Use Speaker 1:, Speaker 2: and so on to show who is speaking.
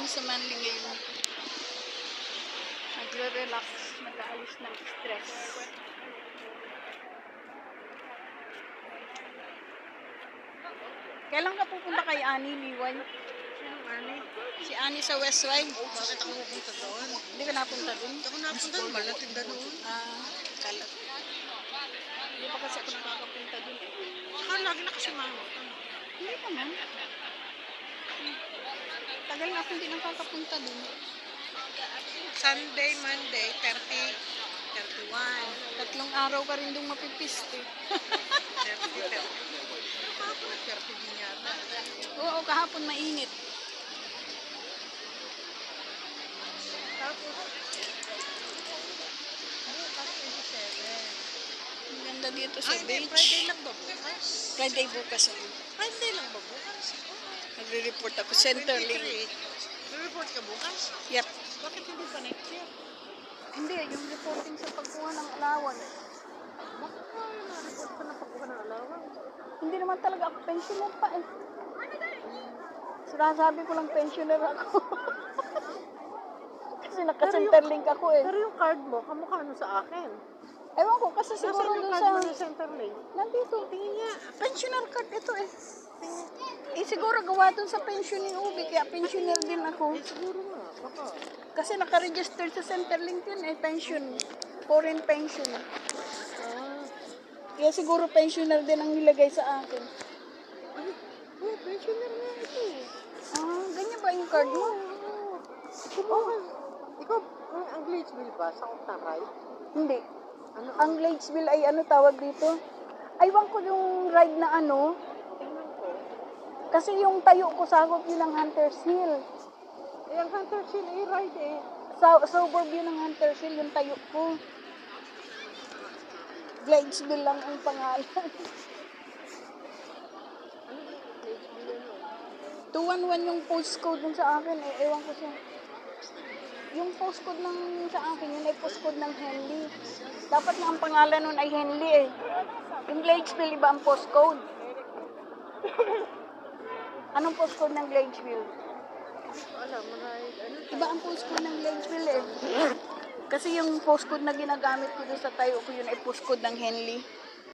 Speaker 1: dun sa Manly ngayon. Nagre-relax, nag-aalis ng stress. Kailan ka pupunta kay Annie, Liway? Si Annie sa Westway?
Speaker 2: Bakit ako pupunta doon?
Speaker 1: Hindi ka napunta dun?
Speaker 2: Ako napunta doon, mahal na tinda doon.
Speaker 1: Kalat. Hindi pa kasi ako nakakapunta dun eh.
Speaker 2: Saka lagi nakasimahan ko.
Speaker 1: Hindi naman. Tagal na ako hindi nakakapunta dun.
Speaker 2: Sunday, Monday, 30, 31.
Speaker 1: 3 araw ka rin dun mapipiste.
Speaker 2: 30, 30. Kahapon na 30 din yata.
Speaker 1: Oo, kahapon mainit.
Speaker 2: Tapos, bukas 27.
Speaker 1: Ang ganda dito sa
Speaker 2: Ay, hindi,
Speaker 1: beach.
Speaker 2: Friday lang ba bukas?
Speaker 1: Friday bukas.
Speaker 2: Friday lang ba bukas?
Speaker 1: Nagre-report ako. Centerlink.
Speaker 2: 23. Report ka bukas?
Speaker 1: Yep.
Speaker 2: Bakit hindi pa next year?
Speaker 1: Hindi, yung reporting sa pagkuha ng alawan.
Speaker 2: Bakit ka na-report ka na pagkuha ng allowance?
Speaker 1: Hindi naman talaga ako pensioner pa eh. Sinasabi ko lang pensioner ako. Kasi naka-centerlink ako eh.
Speaker 2: Pero yung card mo, kamukha ano sa akin.
Speaker 1: Ewan ko, kasi siguro
Speaker 2: Nasaan yung
Speaker 1: doon
Speaker 2: card
Speaker 1: sa...
Speaker 2: mo na Centerlink?
Speaker 1: Nandito.
Speaker 2: Tingin niya.
Speaker 1: Pensioner card ito eh. Eh siguro gawa doon sa pension ni Ubi, kaya pensioner din ako.
Speaker 2: Eh, siguro nga. Baka.
Speaker 1: Kasi naka-register sa Centerlink yun eh, pension. Foreign pension. Kaya siguro pensioner din ang nilagay sa akin.
Speaker 2: Oh, pensioner nga ito eh.
Speaker 1: Ganyan ba yung card mo?
Speaker 2: Ikaw, ang glitch bill ba? Sa Octaray?
Speaker 1: Hindi.
Speaker 2: Ano?
Speaker 1: Ang Gladesville ay ano tawag dito? Aywan ko yung ride na ano.
Speaker 2: Tingnan ko.
Speaker 1: Kasi yung tayo ko sakop yun ng Hunter's Hill.
Speaker 2: Eh, ang Hunter Hill ride eh.
Speaker 1: Suburb yun ng Hunter's Hill, yung tayo ko. Gladesville lang ang pangalan.
Speaker 2: Ano ba yung glitch bill ano?
Speaker 1: 211 yung postcode dun sa akin eh. Ewan ko siya. Yung postcode ng sa akin, yun ay postcode ng Henley. Dapat nga ang pangalan nun ay Henley eh. Yung Gladesville, iba ang postcode. Anong postcode ng Gladesville?
Speaker 2: Hindi ko alam. Ride, ano?
Speaker 1: Iba ang postcode ng Gladesville eh. Kasi yung postcode na ginagamit ko doon sa tayo ko, yun ay postcode ng Henley.